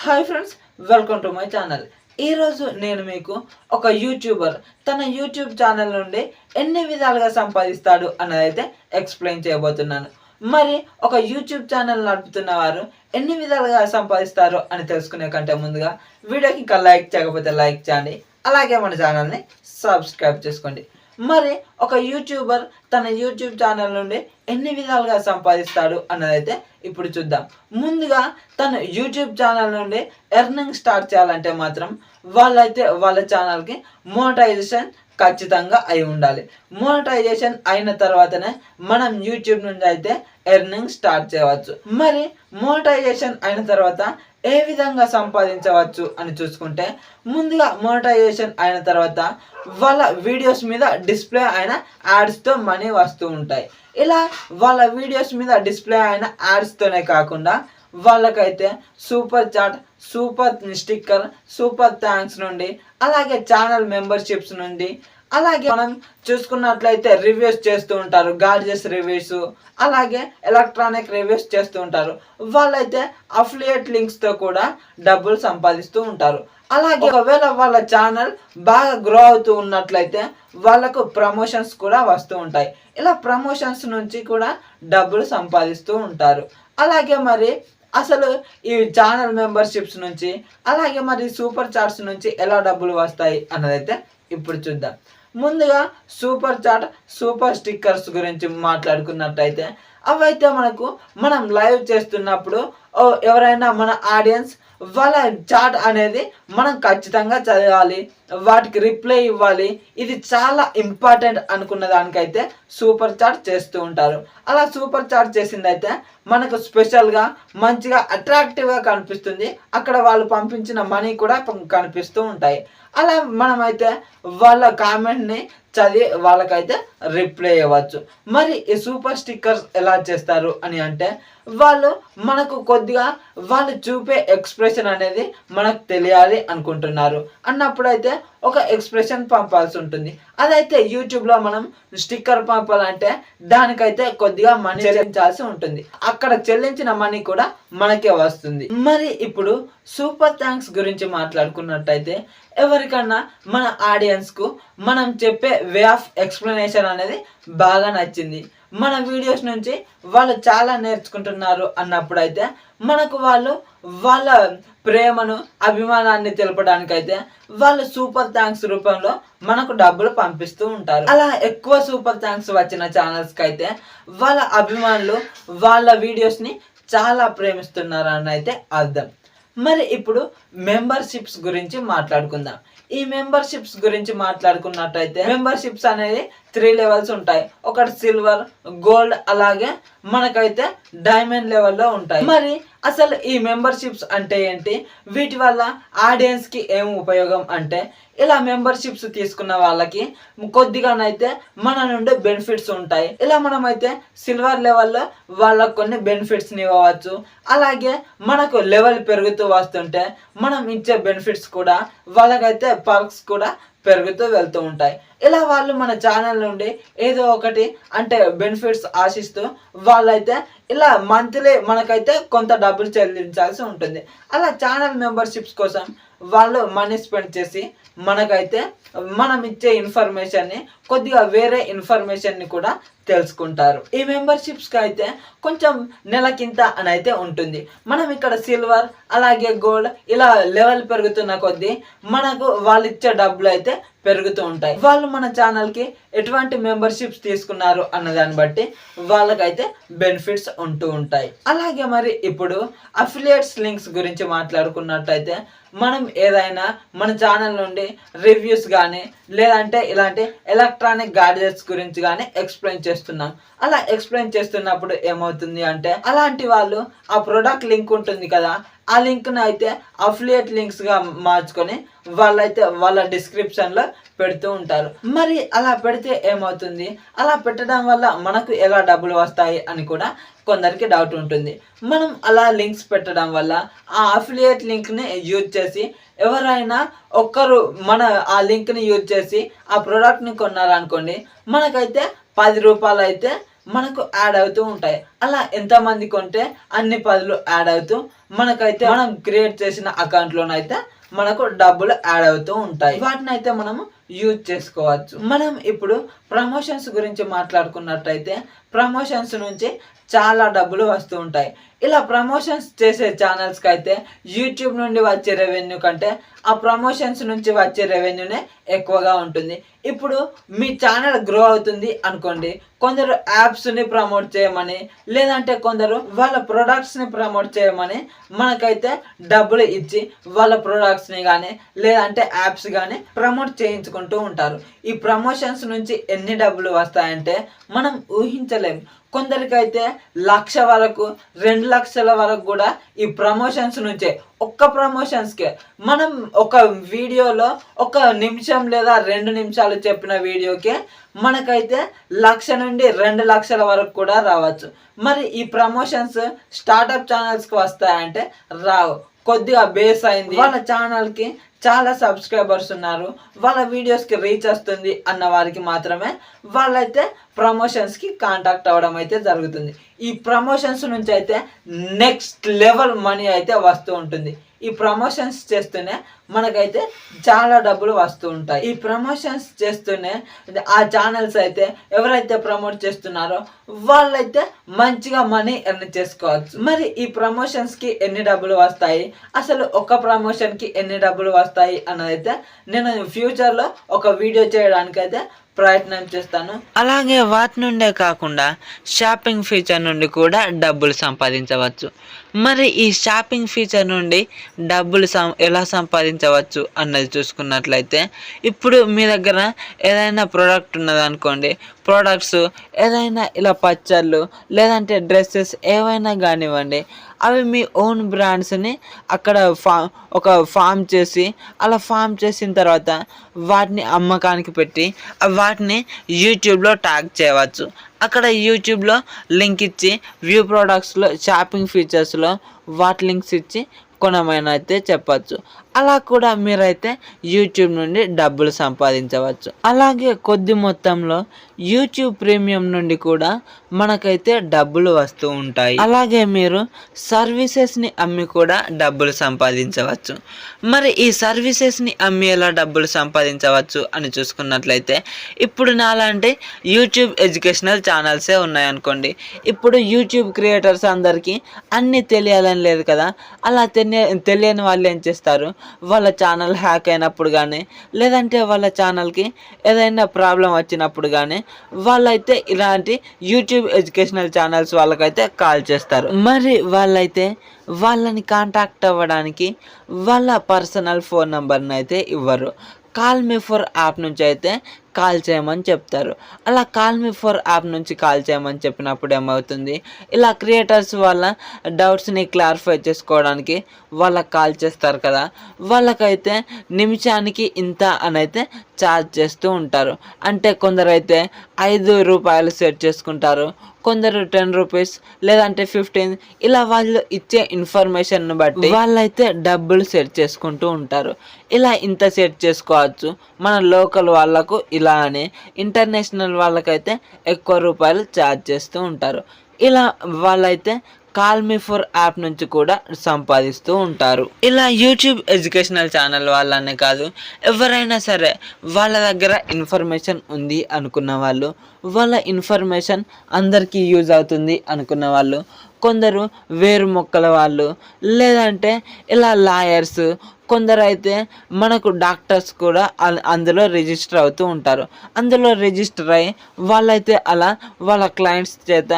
Hi friends, welcome to my channel. ఈరోజు నేను మీకు ఒక యూట్యూబర్ తన యూట్యూబ్ ఛానల్ నుండి ఎన్ని విధాలుగా సంపాదిస్తాడు అన్నదైతే ఎక్స్ప్లెయిన్ చేయబోతున్నాను. మరి ఒక యూట్యూబ్ ఛానల్ నడుపుతున్న వారు ఎన్ని విధాలుగా సంపాదిస్తారు అని తెలుసుకునే కంటే ముందుగా వీడియోకి ఇంకా లైక్ చేయకపోతే లైక్ చేయండి, అలాగే మన ఛానల్ని సబ్స్క్రైబ్ చేసుకోండి. మరి ఒక యూట్యూబర్ తన యూట్యూబ్ ఛానల్ నుండి ఎన్ని విధాలుగా సంపాదిస్తాడు అన్నదైతే ఇప్పుడు చూద్దాం. ముందుగా తన యూట్యూబ్ ఛానల్ నుండి ఎర్నింగ్ స్టార్ట్ చేయాలంటే మాత్రం వాళ్ళ ఛానల్కి మోనటైజేషన్ ఖచ్చితంగా అయి ఉండాలి. మోనటైజేషన్ అయిన తర్వాతనే మనం యూట్యూబ్ నుండి అయితే ఎర్నింగ్ స్టార్ట్ చేయవచ్చు. మరి మోనటైజేషన్ అయిన తర్వాత ఏ విధంగా సంపాదించవచ్చు అని చూసుకుంటే, ముందుగా మోనటైజేషన్ అయిన తర్వాత వాళ్ళ వీడియోస్ మీద డిస్ప్లే అయిన యాడ్స్తో మనీ వస్తూ ఉంటాయి. ఇలా వాళ్ళ వీడియోస్ మీద డిస్ప్లే అయిన యాడ్స్తోనే కాకుండా వాళ్ళకైతే super chat, super sticker, super thanks నుండి, అలాగే ఛానల్ మెంబర్షిప్స్ నుండి, అలాగే మనం చూసుకున్నట్లయితే రివ్యూస్ చేస్తూ ఉంటారు, గార్జెస్ రివ్యూస్, అలాగే ఎలక్ట్రానిక్ రివ్యూస్ చేస్తూ ఉంటారు. వాళ్ళైతే అఫిలియేట్ లింక్స్తో కూడా డబ్బులు సంపాదిస్తూ ఉంటారు. అలాగే ఒకవేళ వాళ్ళ ఛానల్ బాగా గ్రో అవుతూ ఉన్నట్లయితే వాళ్ళకు ప్రమోషన్స్ కూడా వస్తూ ఉంటాయి. ఇలా ప్రమోషన్స్ నుంచి కూడా డబ్బులు సంపాదిస్తూ ఉంటారు. అలాగే మరి అసలు ఈ ఛానల్ మెంబర్షిప్స్ నుంచి, అలాగే మరి సూపర్ చాట్స్ నుంచి ఎలా డబ్బులు వస్తాయి అన్నదైతే ఇప్పుడు చూద్దాం. ముందుగా సూపర్ చాట్, సూపర్ స్టిక్కర్స్ గురించి మాట్లాడుకున్నట్టయితే, అవైతే మనం లైవ్ చేస్తున్నప్పుడు ఎవరైనా మన ఆడియన్స్ వాళ్ళ చాట్ అనేది మనం ఖచ్చితంగా చదవాలి, వాటికి రిప్లై ఇవ్వాలి. ఇది చాలా ఇంపార్టెంట్ అనుకున్న దానికైతే సూపర్ చాట్ చేస్తూ ఉంటారు. అలా సూపర్ చాట్ చేసిందైతే మనకు స్పెషల్గా మంచిగా అట్రాక్టివ్గా కనిపిస్తుంది. అక్కడ వాళ్ళు పంపించిన మనీ కూడా కనిపిస్తూ ఉంటాయి. అలా మనమైతే వాళ్ళ కామెంట్ని చదివి వాళ్ళకైతే రిప్లై ఇవ్వచ్చు. మరి ఈ సూపర్ స్టిక్కర్స్ ఎలా చేస్తారు అని అంటే, వాళ్ళు మనకు కొద్దిగా వాళ్ళు చూపే ఎక్స్ప్రెషన్ అనేది మనకు తెలియాలి అనుకుంటున్నారు అన్నప్పుడైతే ఒక ఎక్స్ప్రెషన్ పంపాల్సి ఉంటుంది. అదైతే యూట్యూబ్లో మనం స్టిక్కర్ పంపాలంటే దానికైతే కొద్దిగా మనీ చెల్లించాల్సి ఉంటుంది. అక్కడ చెల్లించిన మనీ కూడా మనకే వస్తుంది. మరి ఇప్పుడు సూపర్ థ్యాంక్స్ గురించి మాట్లాడుకున్నట్టయితే, ఎవరికన్నా మన ఆడియన్స్కు మనం చెప్పే వే ఆఫ్ ఎక్స్ప్లెనేషన్ అనేది బాగా నచ్చింది, మన వీడియోస్ నుంచి వాళ్ళు చాలా నేర్చుకుంటున్నారు అన్నప్పుడైతే మనకు వాళ్ళ ప్రేమను, అభిమానాన్ని తెలపడానికైతే వాళ్ళు సూపర్ థ్యాంక్స్ రూపంలో మనకు డబ్బులు పంపిస్తూ ఉంటారు. అలా ఎక్కువ సూపర్ థ్యాంక్స్ వచ్చిన ఛానల్స్కి అయితే వాళ్ళ అభిమానులు వాళ్ళ వీడియోస్ని చాలా ప్రేమిస్తున్నారు అని అయితే అర్థం. మరి ఇప్పుడు మెంబర్షిప్స్ గురించి మాట్లాడుకుందాం. ఈ మెంబర్షిప్స్ గురించి మాట్లాడుకున్నట్టయితే, మెంబర్షిప్స్ అనేది 3 లెవెల్స్ ఉంటాయి. ఒకటి సిల్వర్, గోల్డ్, అలాగే మనకైతే డైమండ్ లెవెల్లో ఉంటాయి. మరి అసలు ఈ మెంబర్షిప్స్ అంటే ఏంటి, వీటి వల్ల ఆడియన్స్కి ఏం ఉపయోగం అంటే, ఇలా మెంబర్షిప్స్ తీసుకున్న వాళ్ళకి కొద్దిగానైతే మన నుండి బెనిఫిట్స్ ఉంటాయి. ఇలా మనమైతే సిల్వర్ లెవెల్లో వాళ్ళకు కొన్ని బెనిఫిట్స్ని ఇవ్వవచ్చు. అలాగే మనకు లెవెల్ పెరుగుతూ వస్తుంటే మనం ఇచ్చే బెనిఫిట్స్ కూడా, వాళ్ళకైతే పర్క్స్ కూడా పెరుగుతూ వెళ్తూ ఉంటాయి. ఇలా వాళ్ళు మన ఛానల్ నుండి ఏదో ఒకటి అంటే బెనిఫిట్స్ ఆశిస్తూ వాళ్ళైతే ఇలా మంత్లీ మనకైతే కొంత డబ్బులు చెల్లించాల్సి ఉంటుంది. అలా ఛానల్ మెంబర్షిప్స్ కోసం వాళ్ళు మనీ స్పెండ్ చేసి మనకైతే మనం ఇచ్చే ఇన్ఫర్మేషన్ని కొద్దిగా వేరే ఇన్ఫర్మేషన్ని కూడా తెలుసుకుంటారు. ఈ మెంబర్షిప్స్కి అయితే కొంచెం నెలకింత అని అయితే ఉంటుంది. మనం ఇక్కడ సిల్వర్, అలాగే గోల్డ్ ఇలా లెవెల్ పెరుగుతున్న కొద్దీ మనకు వాళ్ళు ఇచ్చే డబ్బులు అయితే పెరుగుతూ ఉంటాయి. వాళ్ళు మన ఛానల్కి ఎటువంటి మెంబర్షిప్స్ తీసుకున్నారు అన్న దాన్ని బట్టి వాళ్ళకైతే బెనిఫిట్స్ ఉంటూ ఉంటాయి. అలాగే మరి ఇప్పుడు అఫిలియేట్స్ లింక్స్ గురించి మాట్లాడుకున్నట్టయితే, మనం ఏదైనా మన ఛానల్ నుండి రివ్యూస్ కానీ, లేదంటే ఇలాంటి ఎలక్ట్రానిక్ గాడ్జెట్స్ గురించి కానీ ఎక్స్ప్లెయిన్ చేస్తున్నాం. అలా ఎక్స్ప్లెయిన్ చేస్తున్నప్పుడు ఏమవుతుంది అంటే, అలాంటి వాళ్ళు ఆ ప్రొడక్ట్ లింక్ ఉంటుంది కదా, ఆ లింక్ను అయితే అఫిలియేట్ లింక్స్గా మార్చుకొని వాళ్ళైతే వాళ్ళ డిస్క్రిప్షన్లో పెడుతూ ఉంటారు. మరి అలా పెడితే ఏమవుతుంది, అలా పెట్టడం వల్ల మనకు ఎలా డబ్బులు వస్తాయి అని కూడా కొందరికి డౌట్ ఉంటుంది. మనం అలా లింక్స్ పెట్టడం వల్ల ఆ అఫిలియేట్ లింక్ని యూజ్ చేసి ఎవరైనా ఒక్కరు మన ఆ లింక్ని యూజ్ చేసి ఆ ప్రోడక్ట్ని కొన్నారనుకోండి, మనకైతే 10 రూపాయలు అయితే మనకు యాడ్ అవుతూ ఉంటాయి. అలా ఎంతమంది కొంటే అన్ని పదులు యాడ్ అవుతూ మనకైతే మనం క్రియేట్ చేసిన అకౌంట్లోనైతే మనకు డబ్బులు యాడ్ అవుతూ ఉంటాయి. వాటిని అయితే మనము యూజ్ చేసుకోవచ్చు. మనం ఇప్పుడు ప్రమోషన్స్ గురించి మాట్లాడుకున్నట్టయితే ప్రమోషన్స్ నుంచి చాలా డబ్బులు వస్తూ ఉంటాయి. ఇలా ప్రమోషన్స్ చేసే ఛానల్స్కి అయితే యూట్యూబ్ నుండి వచ్చే రెవెన్యూ కంటే ఆ ప్రమోషన్స్ నుంచి వచ్చే రెవెన్యూనే ఎక్కువగా ఉంటుంది. ఇప్పుడు మీ ఛానల్ గ్రో అవుతుంది అనుకోండి, కొందరు యాప్స్ని ప్రమోట్ చేయమని లేదంటే కొందరు వాళ్ళ ప్రొడక్ట్స్ని ప్రమోట్ చేయమని మనకైతే డబ్బులు ఇచ్చి వాళ్ళ ప్రొడక్ట్స్ని కానీ లేదంటే యాప్స్ కానీ ప్రమోట్ చేయించుకుంటూ ఉంటారు. ఈ ప్రమోషన్స్ నుంచి ఎన్ని డబ్బులు వస్తాయంటే మనం ఊహించలేము. కొందరికైతే 1,00,000 వరకు 2 లక్షల వరకు కూడా ఈ ప్రమోషన్స్ నుంచే, ఒక్క ప్రమోషన్స్కే మనం ఒక వీడియోలో 1 నిమిషం లేదా 2 నిమిషాలు చెప్పిన వీడియోకే మనకైతే 1,00,000 నుండి 2 లక్షల వరకు కూడా రావచ్చు. మరి ఈ ప్రమోషన్స్ స్టార్టప్ ఛానల్స్కి వస్తాయంటే రావు. కొద్దిగా బేస్ అయింది, వాళ్ళ ఛానల్కి చాలా సబ్స్క్రైబర్స్ ఉన్నారు, వాళ్ళ వీడియోస్కి రీచ్ వస్తుంది అన్న వారికి మాత్రమే వాళ్ళైతే ప్రమోషన్స్కి కాంటాక్ట్ అవ్వడం అయితే జరుగుతుంది. ఈ ప్రమోషన్స్ నుంచి అయితే నెక్స్ట్ లెవెల్ మనీ అయితే వస్తూ ఉంటుంది. ఈ ప్రమోషన్స్ చేస్తూనే మనకైతే చాలా డబ్బులు వస్తూ ఉంటాయి. ఈ ప్రమోషన్స్ చేస్తూనే ఆ ఛానల్స్ అయితే ఎవరైతే ప్రమోట్ చేస్తున్నారో వాళ్ళైతే మంచిగా మనీ ఎర్న్ చేసుకోవచ్చు. మరి ఈ ప్రమోషన్స్కి ఎన్ని డబ్బులు వస్తాయి, అసలు ఒక ప్రమోషన్కి ఎన్ని డబ్బులు వస్తాయి అన్నదైతే నేను ఫ్యూచర్లో ఒక వీడియో చేయడానికైతే ప్రయత్నం చేస్తాను. అలాగే వాటి నుండే కాకుండా షాపింగ్ ఫీచర్ నుండి కూడా డబ్బులు సంపాదించవచ్చు. మరి ఈ షాపింగ్ ఫీచర్ నుండి డబ్బులు ఎలా సంపాదించవచ్చు అన్నది చూసుకున్నట్లయితే, ఇప్పుడు మీ దగ్గర ఏదైనా ప్రోడక్ట్ ఉన్నదనుకోండి, ప్రోడక్ట్స్ ఏదైనా ఇలా పచ్చళ్ళు లేదంటే డ్రెస్సెస్ ఏవైనా కానివ్వండి, అవి మీ ఓన్ బ్రాండ్స్ని అక్కడ ఒక ఫామ్ చేసి అలా ఫామ్ చేసిన తర్వాత వాటిని అమ్మకానికి పెట్టి వాటిని యూట్యూబ్లో ట్యాగ్ చేయవచ్చు. అక్కడ యూట్యూబ్లో లింక్ ఇచ్చి వ్యూ ప్రోడక్ట్స్లో షాపింగ్ ఫీచర్స్లో వాటి లింక్స్ ఇచ్చి కొనమని అయితే చెప్పచ్చు. అలా కూడా మీరైతే యూట్యూబ్ నుండి డబ్బులు సంపాదించవచ్చు. అలాగే కొద్ది మొత్తంలో యూట్యూబ్ ప్రీమియం నుండి కూడా మనకైతే డబ్బులు వస్తూ ఉంటాయి. అలాగే మీరు సర్వీసెస్ని అమ్మి కూడా డబ్బులు సంపాదించవచ్చు. మరి ఈ సర్వీసెస్ని అమ్మి ఎలా డబ్బులు సంపాదించవచ్చు అని చూసుకున్నట్లయితే, ఇప్పుడు నాలాంటి యూట్యూబ్ ఎడ్యుకేషనల్ ఛానల్సే ఉన్నాయనుకోండి. ఇప్పుడు యూట్యూబ్ క్రియేటర్స్ అందరికీ అన్నీ తెలియాలని లేదు కదా. అలా తెలియని వాళ్ళు ఏం చేస్తారు, వాళ్ళ ఛానల్ హ్యాక్ అయినప్పుడు కానీ లేదంటే వాళ్ళ ఛానల్కి ఏదైనా ప్రాబ్లం వచ్చినప్పుడు కానీ వాళ్ళైతే ఇలాంటి యూట్యూబ్ ఎడ్యుకేషనల్ ఛానల్స్ వాళ్ళకైతే కాల్ చేస్తారు. మరి వాళ్ళైతే వాళ్ళని కాంటాక్ట్ అవ్వడానికి వాళ్ళ పర్సనల్ ఫోన్ నెంబర్ని అయితే ఇవ్వరు. కాల్ మీ ఫర్ యాప్ నుంచి అయితే కాల్ చేయమని చెప్తారు. అలా కాల్ మీ ఫర్ యాప్ నుంచి కాల్ చేయమని చెప్పినప్పుడు ఏమవుతుంది, ఇలా క్రియేటర్స్ వాళ్ళ డౌట్స్ని క్లారిఫై చేసుకోవడానికి వాళ్ళకి కాల్ చేస్తారు కదా, వాళ్ళకైతే నిమిషానికి ఇంత అని అయితే ఛార్జ్ చేస్తూ ఉంటారు. అంటే కొందరైతే 5 రూపాయలు సెట్ చేసుకుంటారు, కొందరు 10 రూపీస్ లేదంటే 15, ఇలా వాళ్ళు ఇచ్చే ఇన్ఫర్మేషన్ను బట్టి వాళ్ళైతే డబ్బులు సెట్ చేసుకుంటూ ఉంటారు. ఇలా ఇంత సెట్ చేసుకోవచ్చు. మన లోకల్ వాళ్ళకు ఇలా అని, ఇంటర్నేషనల్ వాళ్ళకైతే ఎక్కువ రూపాయలు ఛార్జ్ చేస్తూ ఉంటారు. ఇలా వాళ్ళైతే కాల్ మీ ఫర్ యాప్ నుంచి కూడా సంపాదిస్తూ ఉంటారు. ఇలా యూట్యూబ్ ఎడ్యుకేషనల్ ఛానల్ వాళ్ళనే కాదు, ఎవరైనా సరే వాళ్ళ దగ్గర ఇన్ఫర్మేషన్ ఉంది అనుకున్న వాళ్ళు, వాళ్ళ ఇన్ఫర్మేషన్ అందరికీ యూజ్ అవుతుంది అనుకున్న వాళ్ళు, కొందరు వేరు మొక్కల వాళ్ళు, లేదంటే ఇలా లాయర్స్, కొందరైతే మనకు డాక్టర్స్ కూడా అందులో రిజిస్టర్ అవుతూ ఉంటారు. అందులో రిజిస్టర్ అయ్యి వాళ్ళైతే అలా వాళ్ళ క్లయింట్స్ చేత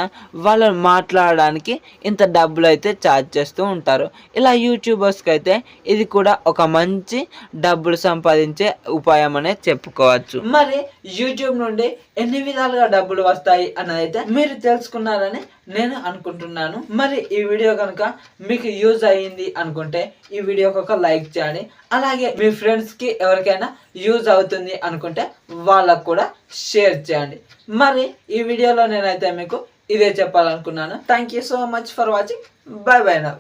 వాళ్ళు మాట్లాడడానికి ఇంత డబ్బులు అయితే ఛార్జ్ చేస్తూ ఉంటారు. ఇలా యూట్యూబర్స్కి అయితే ఇది కూడా ఒక మంచి డబ్బులు సంపాదించే ఉపాయం అనే చెప్పుకోవచ్చు. మరి యూట్యూబ్ నుండి ఎన్ని విధాలుగా డబ్బులు వస్తాయి అన్నదైతే మీరు తెలుసుకున్నారని నేను అనుకుంటున్నాను. మరి ఈ వీడియో కనుక మీకు యూజ్ అయ్యింది అనుకుంటే ఈ వీడియోకి ఒక లైక్ చేయండి. అలాగే మీ ఫ్రెండ్స్కి ఎవరికైనా యూజ్ అవుతుంది అనుకుంటే వాళ్ళకు కూడా షేర్ చేయండి. మరి ఈ వీడియోలో నేనైతే మీకు ఇదే చెప్పాలనుకున్నాను. Thank you so much for watching. Bye bye now.